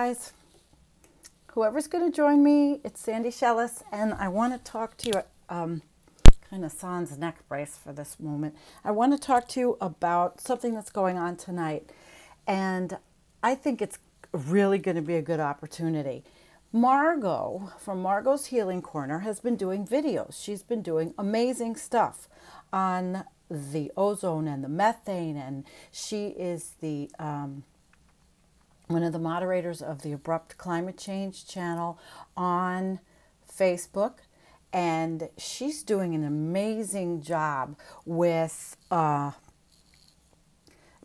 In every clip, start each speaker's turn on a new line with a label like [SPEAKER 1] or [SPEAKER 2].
[SPEAKER 1] Guys, whoever's going to join me, it's Sandy Shellis, and I want to talk to you, kind of sans neck brace for this moment. I want to talk to you about something that's going on tonight, and I think it's really going to be a good opportunity. Margo from Margo's Healing Corner has been doing videos. She's been doing amazing stuff on the ozone and the methane, and she is the one of the moderators of the Abrupt Climate Change channel on Facebook, and she's doing an amazing job with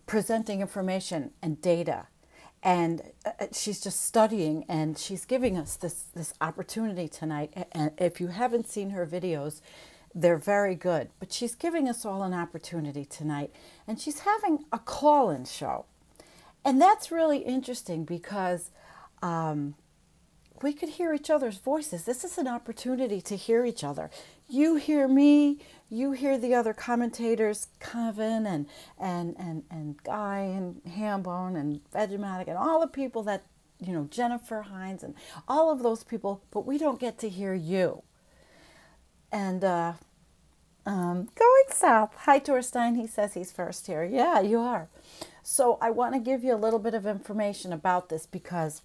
[SPEAKER 1] presenting information and data. And she's just studying, and she's giving us this opportunity tonight. And if you haven't seen her videos, they're very good. But she's giving us all an opportunity tonight. And she's having a call-in show. And that's really interesting because we could hear each other's voices. This is an opportunity to hear each other. You hear me, you hear the other commentators, Kevin and Guy and Hambone and Vegematic and all the people that, you know, Jennifer Hines and all of those people, but we don't get to hear you. And going south. Hi, Torstein. He says he's first here. Yeah, you are. So I want to give you a little bit of information about this because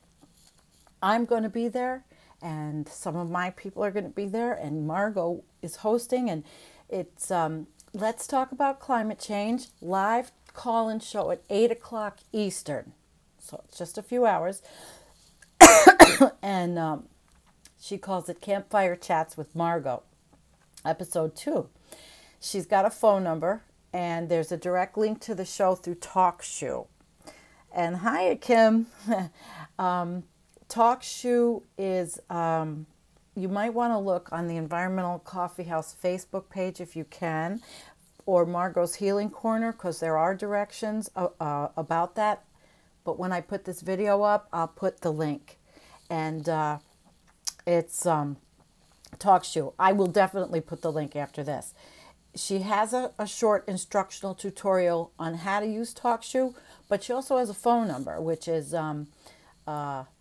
[SPEAKER 1] I'm going to be there, and some of my people are going to be there, and Margo is hosting, and it's Let's Talk About Climate Change, live call-in show at 8 o'clock Eastern. So it's just a few hours. And she calls it Campfire Chats with Margo, episode 2. She's got a phone number, and there's a direct link to the show through TalkShoe. And hi, Kim. TalkShoe is, you might want to look on the Environmental Coffee House Facebook page if you can, or Margo's Healing Corner, because there are directions about that. But when I put this video up, I'll put the link. And it's TalkShoe. I will definitely put the link after this. She has a short instructional tutorial on how to use TalkShoe, but she also has a phone number, which is I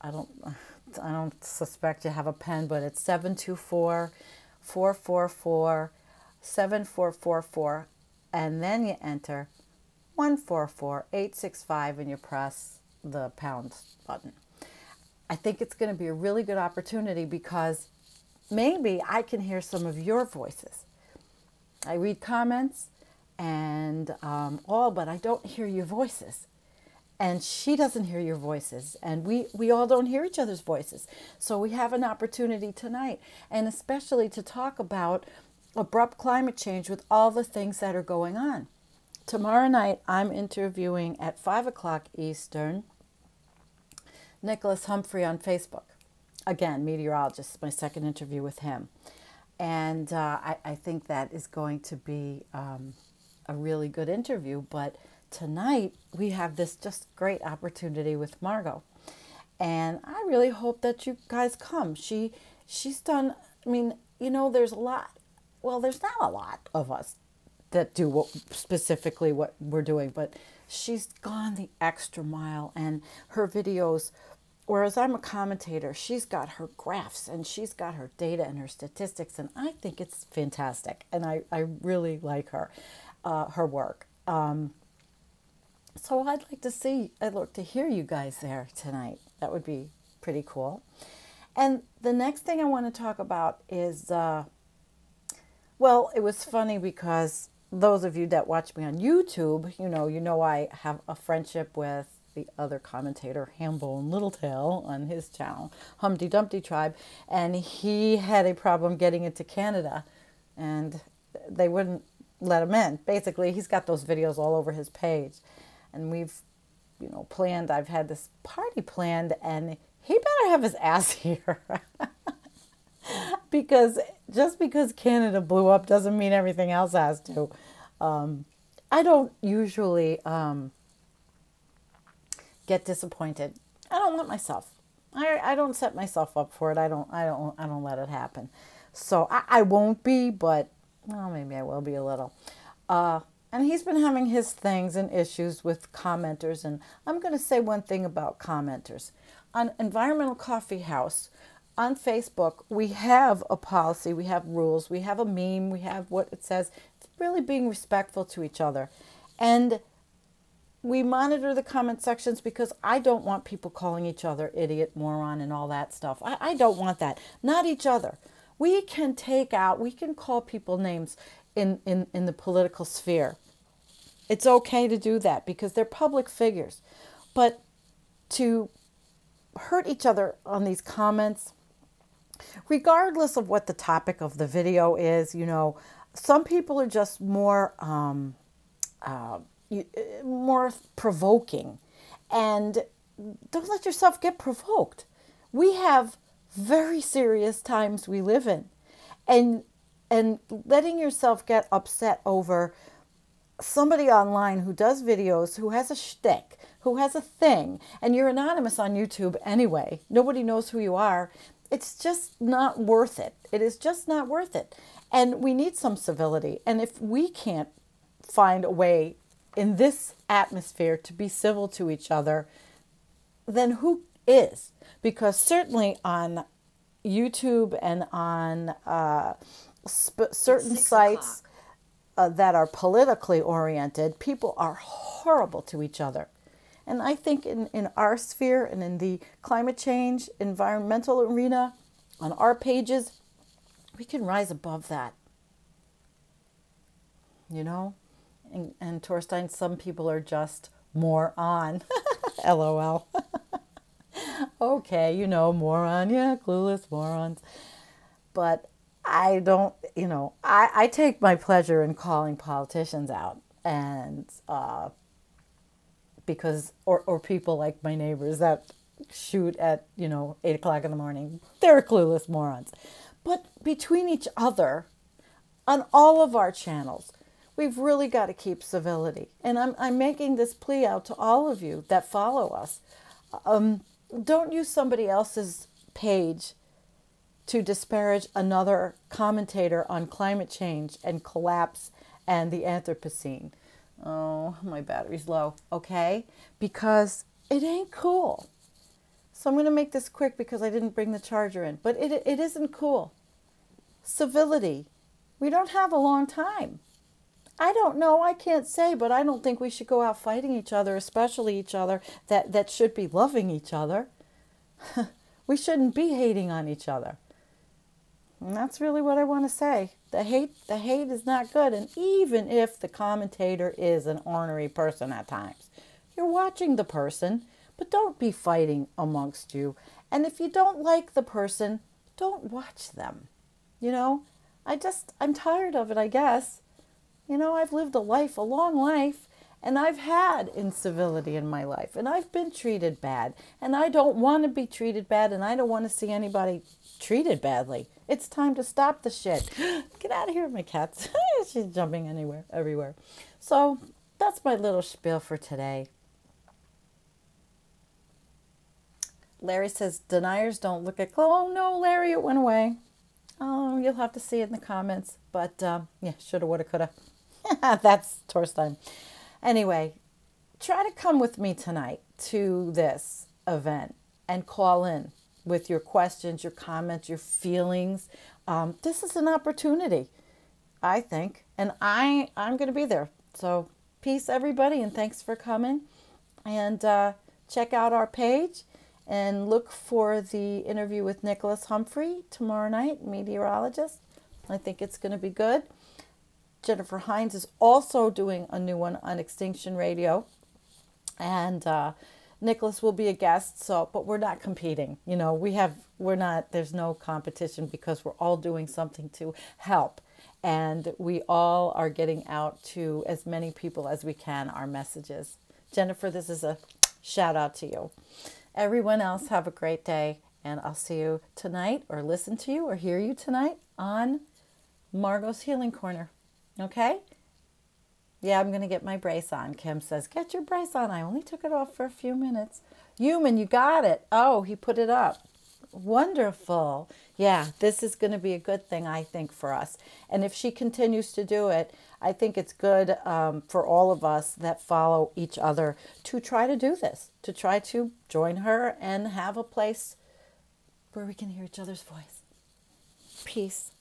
[SPEAKER 1] don't suspect you have a pen, but it's 724-444-7444, and then you enter 144865 and you press the pound button. I think it's going to be a really good opportunity because maybe I can hear some of your voices. I read comments and all, but I don't hear your voices. And she doesn't hear your voices, and we all don't hear each other's voices. So we have an opportunity tonight, and especially to talk about abrupt climate change with all the things that are going on. Tomorrow night, I'm interviewing at 5 o'clock Eastern, Nicholas Humphrey on Facebook. Again, meteorologist, my second interview with him. And I think that is going to be a really good interview, but tonight, we have this just great opportunity with Margo. And I really hope that you guys come. She's done, I mean, you know, there's a lot, well, there's not a lot of us that do specifically what we're doing, but she's gone the extra mile, and her videos, whereas I'm a commentator, she's got her graphs and she's got her data and her statistics, and I think it's fantastic. And I really like her work. So I'd like to hear you guys there tonight. That would be pretty cool. And the next thing I want to talk about is, well, it was funny because those of you that watch me on YouTube, you know I have a friendship with the other commentator, Hambone Littletail, on his channel, Humpty Dumpty Tribe, and he had a problem getting into Canada, and they wouldn't let him in. Basically, he's got those videos all over his page. And we've, planned, I've had this party planned, and he better have his ass here. Because just because Canada blew up doesn't mean everything else has to. I don't usually get disappointed. I don't let myself. I don't set myself up for it. I don't let it happen. So I won't be, but well, maybe I will be a little. And he's been having his things and issues with commenters. And I'm going to say one thing about commenters. on Environmental Coffee House on Facebook, we have a policy, we have rules, we have a meme, we have what it says. It's really being respectful to each other. And we monitor the comment sections because I don't want people calling each other idiot, moron, and all that stuff. I don't want that. Not each other. We can call people names in the political sphere. It's okay to do that because they're public figures. But to hurt each other on these comments, regardless of what the topic of the video is, some people are just more provoking, and don't let yourself get provoked. We have very serious times we live in, and letting yourself get upset over somebody online who does videos, who has a shtick, who has a thing, and you're anonymous on YouTube anyway. Nobody knows who you are. It's just not worth it. It is just not worth it. And we need some civility. And if we can't find a way in this atmosphere to be civil to each other, then who is? Because certainly on YouTube and on certain sites that are politically oriented, people are horrible to each other. And I think in our sphere and in the climate change, environmental arena, on our pages, we can rise above that. And Torstein, some people are just more on. LOL. Okay, moron. Yeah, clueless morons. But I don't, I take my pleasure in calling politicians out. And because, or people like my neighbors that shoot at, 8 o'clock in the morning. They're clueless morons. But between each other, on all of our channels, we've really got to keep civility. And I'm making this plea out to all of you that follow us. Don't use somebody else's page to disparage another commentator on climate change and collapse and the Anthropocene. Oh, my battery's low. Okay? Because it ain't cool. So I'm going to make this quick because I didn't bring the charger in. But it isn't cool. Civility. We don't have a long time. I don't know, I can't say, but I don't think we should go out fighting each other, especially each other that should be loving each other. We shouldn't be hating on each other. And that's really what I want to say. The hate is not good. And even if the commentator is an ornery person at times, you're watching the person, but don't be fighting amongst you. And if you don't like the person, don't watch them. I'm tired of it, I guess. I've lived a long life, and I've had incivility in my life, and I've been treated bad, and I don't want to be treated bad, and I don't want to see anybody treated badly. It's time to stop the shit. Get out of here, my cat's. She's jumping everywhere. So that's my little spiel for today. Larry says, deniers don't look at clothes. Oh, no, Larry, it went away. Oh, you'll have to see it in the comments. But, yeah, shoulda, woulda, coulda. That's Torstein. Anyway, try to come with me tonight to this event and call in with your questions, your comments, your feelings. This is an opportunity, I think, and I'm going to be there. So peace, everybody, and thanks for coming. And check out our page and look for the interview with Nicholas Humphrey tomorrow night, meteorologist. I think it's going to be good. Jennifer Hines is also doing a new one on Extinction Radio. And Nicholas will be a guest, but we're not competing. There's no competition because we're all doing something to help. And we all are getting out to as many people as we can our messages. Jennifer, this is a shout out to you. Everyone else, have a great day. And I'll see you tonight, or listen to you, or hear you tonight on Margo's Healing Corner. Okay? Yeah, I'm going to get my brace on. Kim says, get your brace on. I only took it off for a few minutes. Human, you got it. Oh, he put it up. Wonderful. Yeah, this is going to be a good thing, I think, for us. And if she continues to do it, I think it's good for all of us that follow each other to try to do this, to try to join her and have a place where we can hear each other's voice. Peace.